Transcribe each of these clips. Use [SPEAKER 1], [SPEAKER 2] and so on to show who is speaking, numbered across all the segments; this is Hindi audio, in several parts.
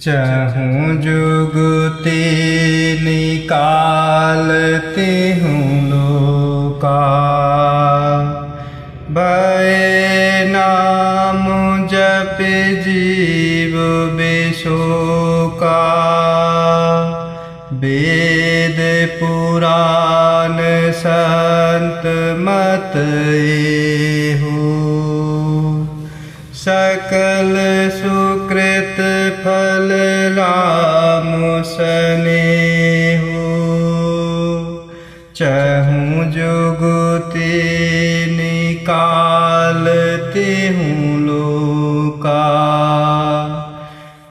[SPEAKER 1] चहूँ जुगते निकालते हूँ लोका, भय नाम जप जीव बेशोका। वेद पुराण संत मत एहो, सकल सुकृत फल राम सनेहो। चहूँ जुगते निकालते हूँ लोका,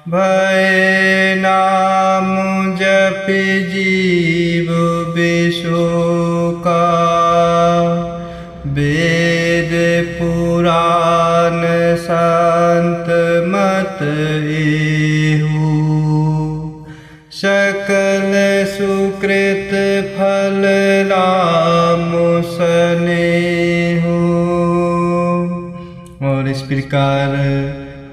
[SPEAKER 1] भय नाम जप जीव बेशोका। वेद पुराण संत मत एहो, सकल सुकृत फल राम सनेहो। और इस प्रकार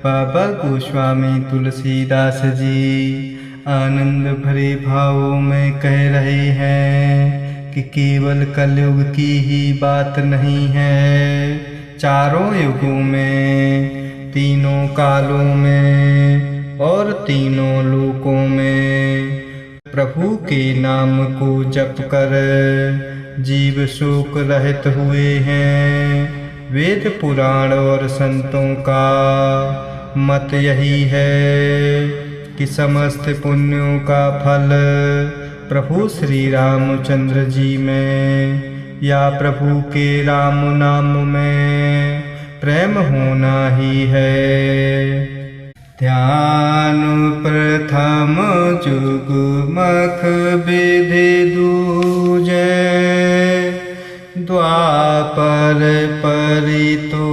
[SPEAKER 1] बाबा गोस्वामी तुलसीदास जी आनंद भरे भावों में कह रहे हैं कि केवल कलयुग की ही बात नहीं है, चारों युगों में, तीनों कालों में और तीनों लोकों में प्रभु के नाम को जप कर जीव शोक रहित हुए हैं। वेद पुराण और संतों का मत यही है कि समस्त पुण्यों का फल प्रभु श्री रामचंद्र जी में या प्रभु के राम नाम में प्रेम होना ही है। ध्यान प्रथम जुगमख विधि दूजे, द्वापर परितोषत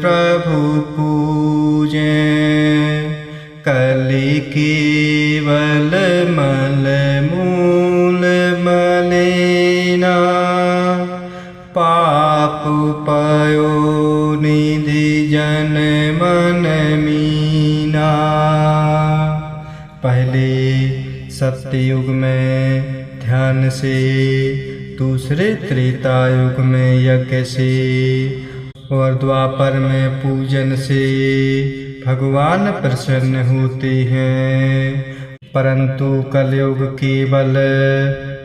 [SPEAKER 1] प्रभु पूजे। कलि केवल मल मूल मलिना, पाप पयो निधि जन मन मीना। पहले सत्ययुग में ध्यान से, दूसरे त्रेता युग में यज्ञ से और द्वापर में पूजन से भगवान प्रसन्न होते हैं, परंतु कलयुग केवल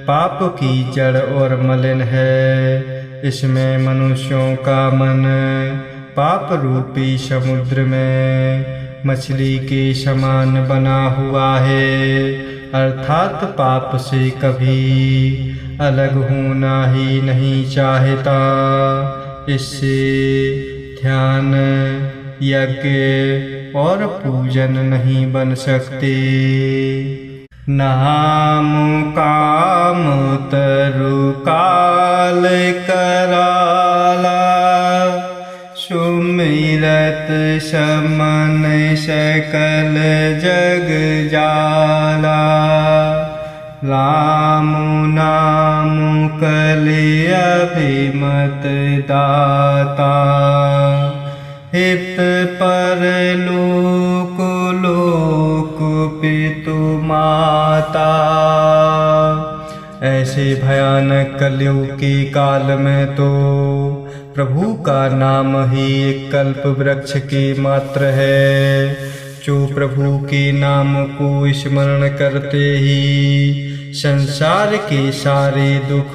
[SPEAKER 1] पाप की जड़ और मलिन है। इसमें मनुष्यों का मन पाप रूपी समुद्र में मछली के समान बना हुआ है, अर्थात पाप से कभी अलग होना ही नहीं चाहता। इससे ध्यान, यज्ञ और पूजन नहीं बन सकते। नाम काम तरु काल कराला, सुमिरत समन सकल जग जाला। राम नाम कलि अभिमत दाता, हित परलोक लोक पितु माता। ऐसे भयानक कलयुग के काल में तो प्रभु का नाम ही एक कल्प वृक्ष के मात्र है। जो प्रभु के नाम को स्मरण करते ही संसार के सारे दुख,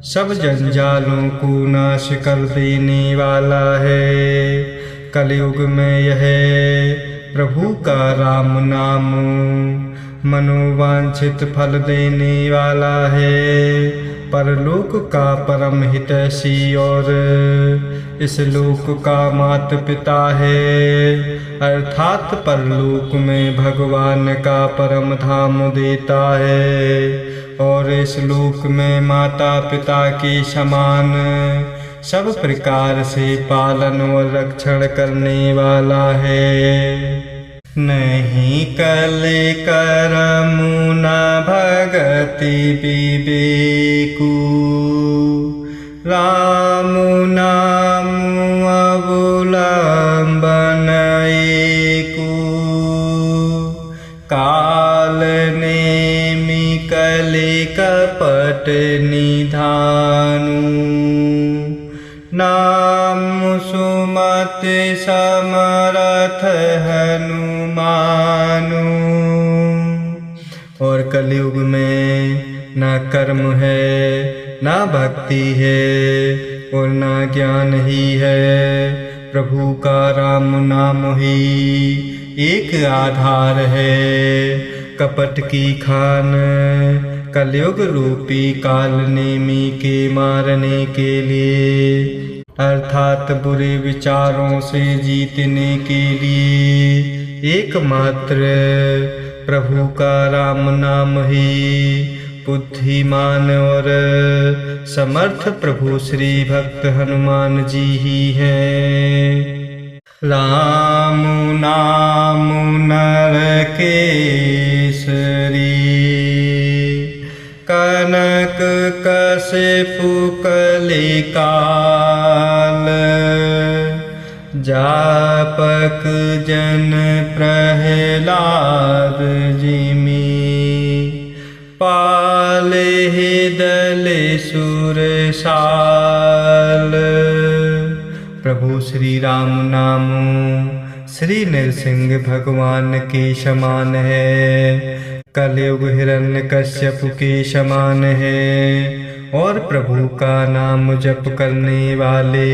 [SPEAKER 1] सब जंजालों को नाश कर देने वाला है। कलयुग में यह प्रभु का राम नाम मनोवांछित फल देने वाला है, परलोक का परम हितैषी और इस लोक का माता पिता है, अर्थात परलोक में भगवान का परम धाम देता है और इस लोक में माता पिता के समान सब प्रकार से पालन और रक्षण करने वाला है। नहीं कले करमु न भगति विवेकु, राम नाम अवलंबन एकु। ते समरथ हनुमानु। और कलयुग में ना कर्म है ना भक्ति है और ना ज्ञान ही है, प्रभु का राम नाम ही एक आधार है। कपट की खान कलयुग रूपी काल नेमी के मारने के लिए, अर्थात बुरे विचारों से जीतने के लिए एकमात्र प्रभु का राम नाम ही बुद्धिमान और समर्थ प्रभु श्री भक्त हनुमान जी ही हैं। राम नाम नर केसरी, कनक कश्यपु कलिकाल, जापक जन प्रहलाद जिमि, पाले दल सुरसाल। प्रभु श्री राम नाम श्री नरसिंह भगवान के समान है, कलयुग हिरण्यकश्यप के समान है और प्रभु का नाम जप करने वाले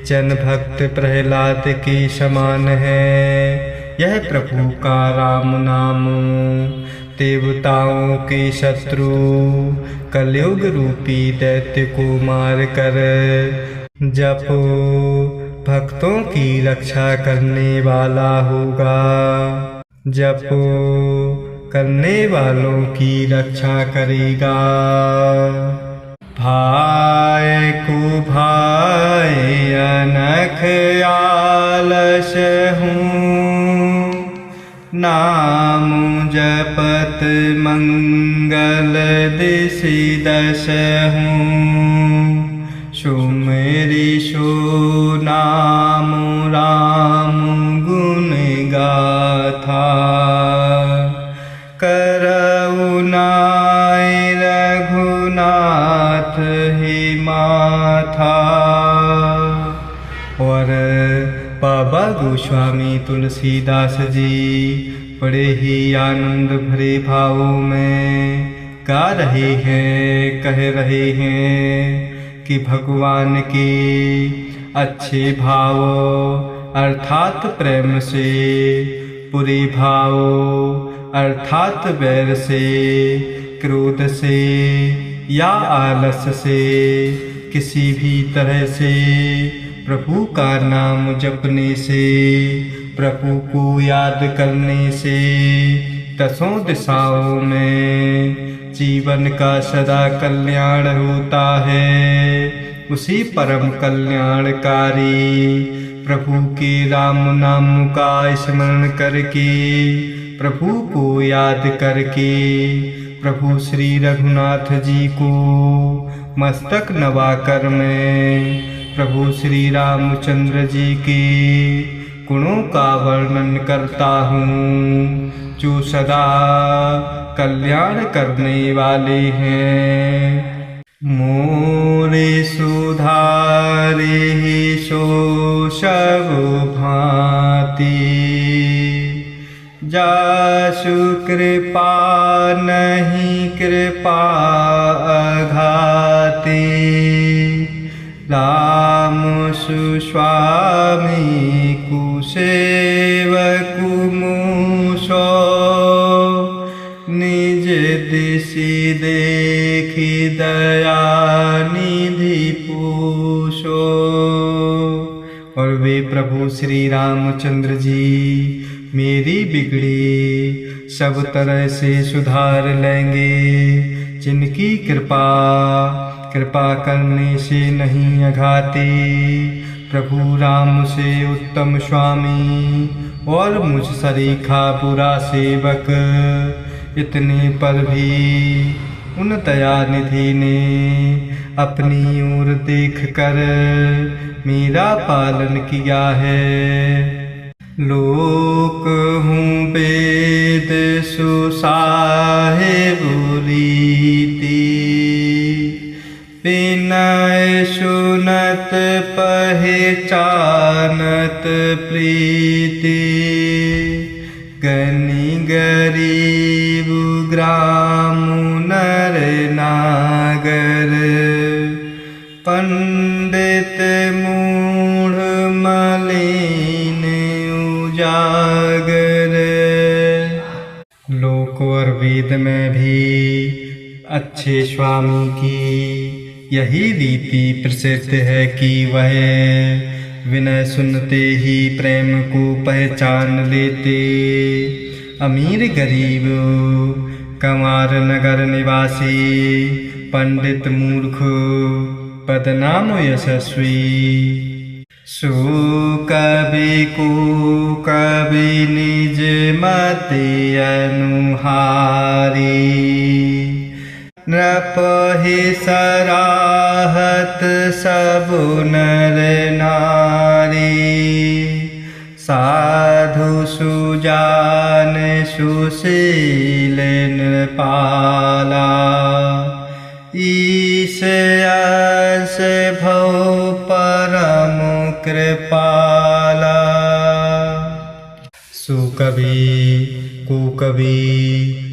[SPEAKER 1] जन भक्त प्रहलाद के समान है। यह प्रभु का राम नाम देवताओं के शत्रु कलयुग रूपी दैत्य को मार कर जब भक्तों की रक्षा करने वाला होगा, जप करने वालों की रक्षा करेगा। भाई को भाई अनख आलस हूँ, नाम जपत मंगल दिशि दश हूँ, सुमेरी सो नाम राम गुण गाथा, करुणाय रघुनाथ ही माथा। और बाबा गोस्वामी तुलसीदास जी बड़े ही आनंद भरे भावों में गा रहे हैं, कह रहे हैं कि भगवान के अच्छे भाव अर्थात प्रेम से, बुरे भाव अर्थात वैर से, क्रोध से या आलस से, किसी भी तरह से प्रभु का नाम जपने से, प्रभु को याद करने से दसों दिशाओं में जीवन का सदा कल्याण होता है। उसी परम कल्याणकारी प्रभु के राम नाम का स्मरण करके, प्रभु को याद करके, प्रभु श्री रघुनाथ जी को मस्तक नवाकर मैं प्रभु श्री रामचंद्र जी के गुणों का वर्णन करता हूँ, जो सदा कल्याण करने वाले हैं। मोरे सुधारे सो सब भांति, जासु कृपा नहीं कृपा अघाती, राम सुस्वामी कुसेवकु मूसो, निज दिशि देखि दया निधि पूषो। और वे प्रभु श्री रामचंद्र जी मेरी बिगड़ी सब तरह से सुधार लेंगे, जिनकी कृपा करने से नहीं अघाती। प्रभु राम से उत्तम स्वामी और मुझ सरीखा बुरा सेवक, इतने पर भी उन दयानिधि ने अपनी ओर देख कर मेरा पालन किया है। लोक हूँ वेद सुसाहेब रीति, विनय सुनत पहचान प्रीति गनि गरीब ग्राम नर नागर पंडित मूढ़ मलिन उजागर। लोक और वेद में भी अच्छे स्वामी की यही रीति प्रसिद्ध है कि वह विनय सुनते ही प्रेम को पहचान लेते। अमीर गरीब कंवार नगर निवासी पंडित मूर्ख बदनाम यशस्वी सो कवि को कवि निज मति अनुहारी नृपहि सराहत सब नर नारी। साधु सुजान सुशील नृपाला ईश यश भव परम कृपाला। सुकवि कुकवि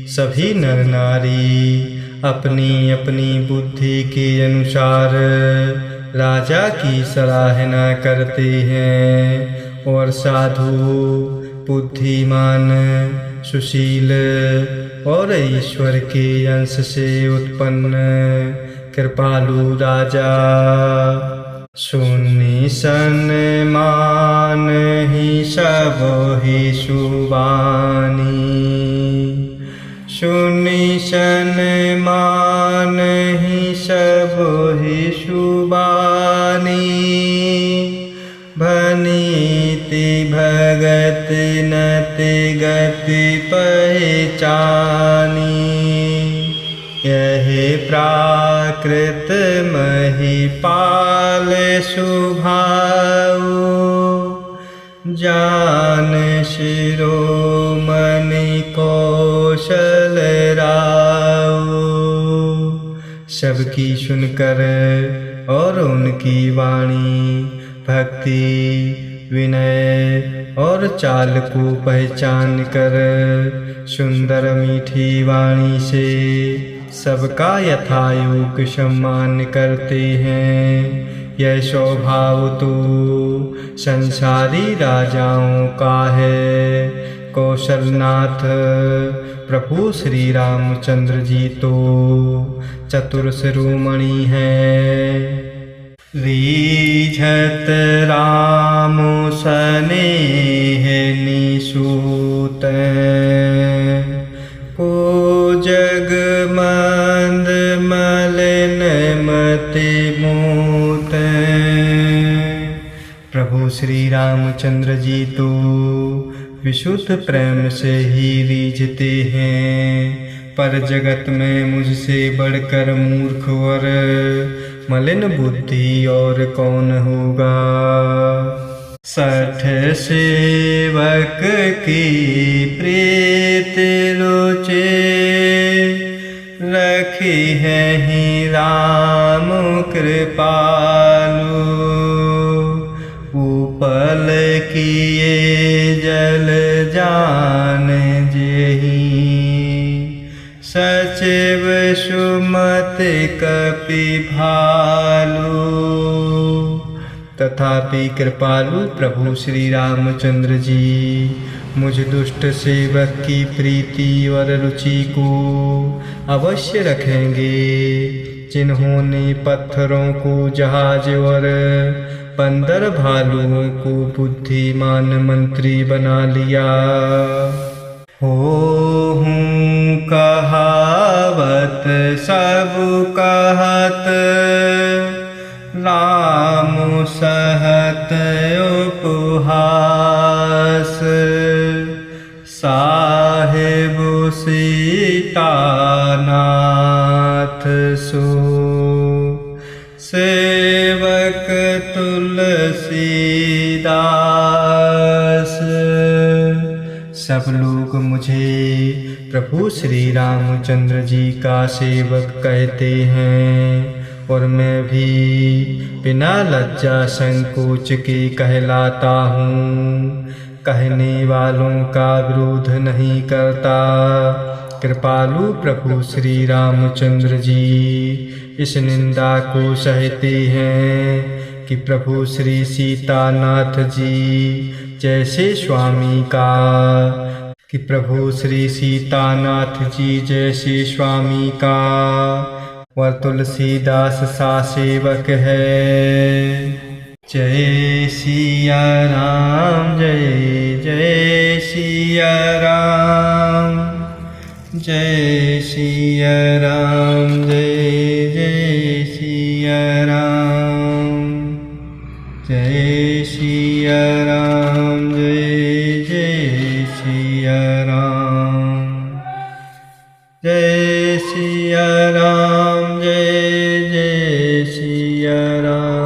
[SPEAKER 1] सभी नर नारी अपनी अपनी बुद्धि के अनुसार राजा की सराहना करते हैं और साधु बुद्धिमान सुशील और ईश्वर के अंश से उत्पन्न कृपालु राजा सुनि सन्मान ही सब ही सुबानी सुनि सन्मान ही सब ही सुबानी। भनीति भगत नति गति पहचानी यही प्राकृत महिपाल सुभाऊ जान शिरोमणि कौशल राऊ। सबकी सुनकर और उनकी वाणी भक्ति विनय और चाल को पहचान कर सुंदर मीठी वाणी से सबका यथायोग सम्मान करते हैं। यह स्वभाव तो संसारी राजाओं का है। कौशलनाथ प्रभु श्री रामचंद्र जी तो चतुर शिरोमणि हैं। रीझत राम स्नेह निसूत को जग मंद मलिन मति मूत। प्रभु श्री रामचंद्र जी तो विशुद्ध प्रेम से ही रीझते हैं, पर जगत में मुझसे बढ़कर मूर्ख और मलिन बुद्धि और कौन होगा। सठ सेवक की प्रीत रुचि रखी है ही राम कृपालु। उपल किए जल जान जेहि सचिव सुमत कपि भालू। तथापि कृपालु प्रभु श्री रामचंद्र जी मुझ दुष्ट सेवक की प्रीति और रुचि को अवश्य रखेंगे, जिन्होंने पत्थरों को जहाज और बंदर भालुओं को बुद्धिमान मंत्री बना लिया। हूँ कहावत सब कहत राम सहत उपहास। साहेब सीतानाथ सो सेवक तुलसीदास। सब लोग मुझे प्रभु श्री रामचंद्र जी का सेवक कहते हैं और मैं भी बिना लज्जा संकोच के कहलाता हूँ। कहने वालों का विरोध नहीं करता। कृपालु प्रभु श्री रामचंद्र जी इस निंदा को सहते हैं कि प्रभु श्री सीतानाथ जी जैसे स्वामी का प्रभु श्री सीतानाथ जी जैसे स्वामी का वह तुलसीदास सा सेवक है। जय सिया राम, जय जय सिया राम, जय सिया राम, जय जय सिया राम, जय सिया राम, जय जय सिया राम, जय सिया राम, जय जय सिया राम।